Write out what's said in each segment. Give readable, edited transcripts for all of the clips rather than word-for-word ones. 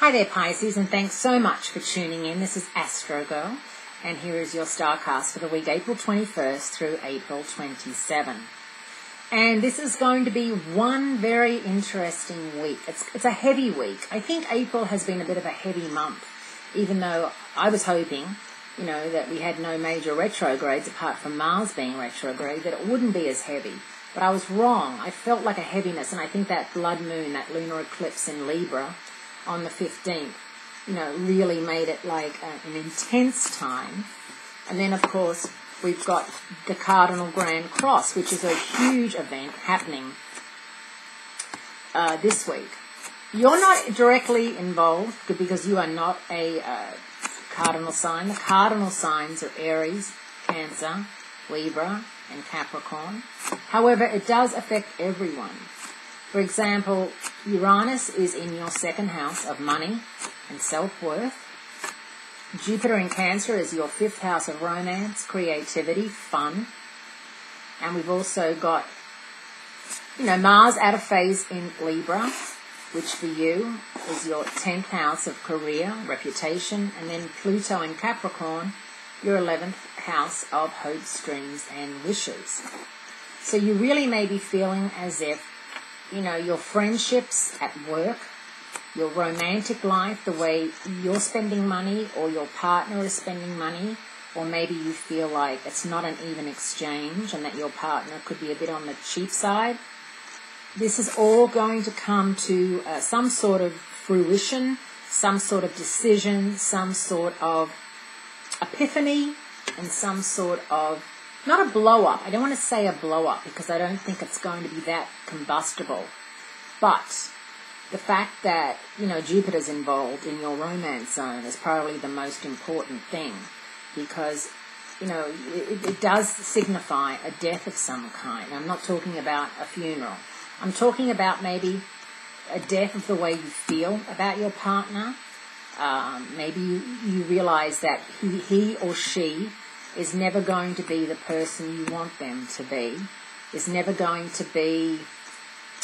Hi there, Pisces, and thanks so much for tuning in. This is Astrogirl, and here is your starcast for the week April 21st through April 27. And this is going to be one very interesting week. It's a heavy week. I think April has been a bit of a heavy month, even though I was hoping, that we had no major retrogrades apart from Mars being retrograde, that it wouldn't be as heavy. But I was wrong. I felt like a heaviness, and I think that blood moon, that lunar eclipse in Libra on the 15th, really made it like an intense time. And then, of course, we've got the Cardinal Grand Cross, which is a huge event happening this week. You're not directly involved because you are not a cardinal sign. The cardinal signs are Aries, Cancer, Libra, and Capricorn. However, it does affect everyone. For example, Uranus is in your second house of money and self-worth. Jupiter in Cancer is your fifth house of romance, creativity, fun. And we've also got, Mars out of phase in Libra, which for you is your 10th house of career, reputation. And then Pluto in Capricorn, your 11th house of hopes, dreams, and wishes. So you really may be feeling as if, your friendships at work, your romantic life, the way you're spending money or your partner is spending money, or maybe you feel like it's not an even exchange and that your partner could be a bit on the cheap side. This is all going to come to some sort of fruition, some sort of decision, some sort of epiphany, and some sort of, not a blow-up. I don't want to say a blow-up because I don't think it's going to be that combustible. But the fact that, Jupiter's involved in your romance zone is probably the most important thing because, it does signify a death of some kind. I'm not talking about a funeral. I'm talking about maybe a death of the way you feel about your partner. Maybe you realize that he or she is never going to be the person you want them to be, is never going to be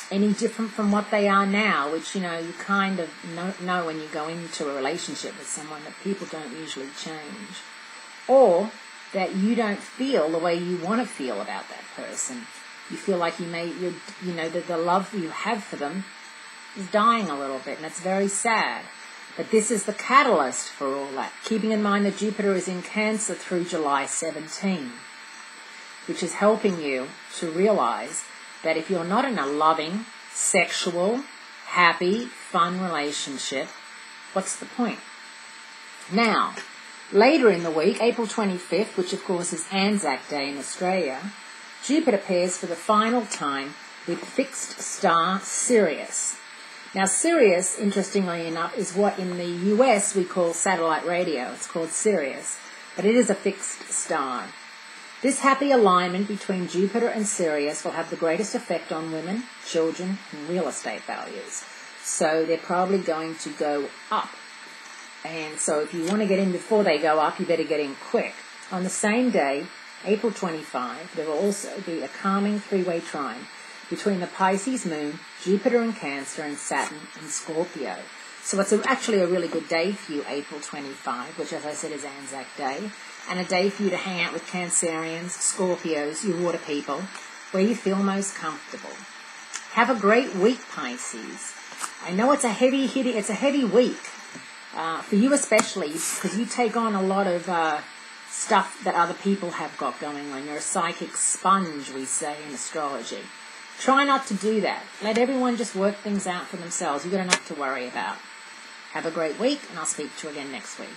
any different from what they are now, which, you kind of know when you go into a relationship with someone that people don't usually change. Or that you don't feel the way you want to feel about that person. You feel like that the love you have for them is dying a little bit, and it's very sad. But this is the catalyst for all that, keeping in mind that Jupiter is in Cancer through July 17, which is helping you to realize that if you're not in a loving, sexual, happy, fun relationship, what's the point? Now, later in the week, April 25th, which of course is Anzac Day in Australia, Jupiter pairs for the final time with fixed star Sirius. Now, Sirius, interestingly enough, is what in the US we call satellite radio. It's called Sirius, but it is a fixed star. This happy alignment between Jupiter and Sirius will have the greatest effect on women, children, and real estate values. So they're probably going to go up. And so if you want to get in before they go up, you better get in quick. On the same day, April 25, there will also be a calming three-way trine between the Pisces moon, Jupiter in Cancer, and Saturn in Scorpio. So it's actually a really good day for you, April 25, which, as I said, is Anzac Day, and a day for you to hang out with Cancerians, Scorpios, you water people, where you feel most comfortable. Have a great week, Pisces. I know it's a heavy week, for you especially, because you take on a lot of stuff that other people have got going on. You're a psychic sponge, we say in astrology. Try not to do that. Let everyone just work things out for themselves. You've got enough to worry about. Have a great week, and I'll speak to you again next week.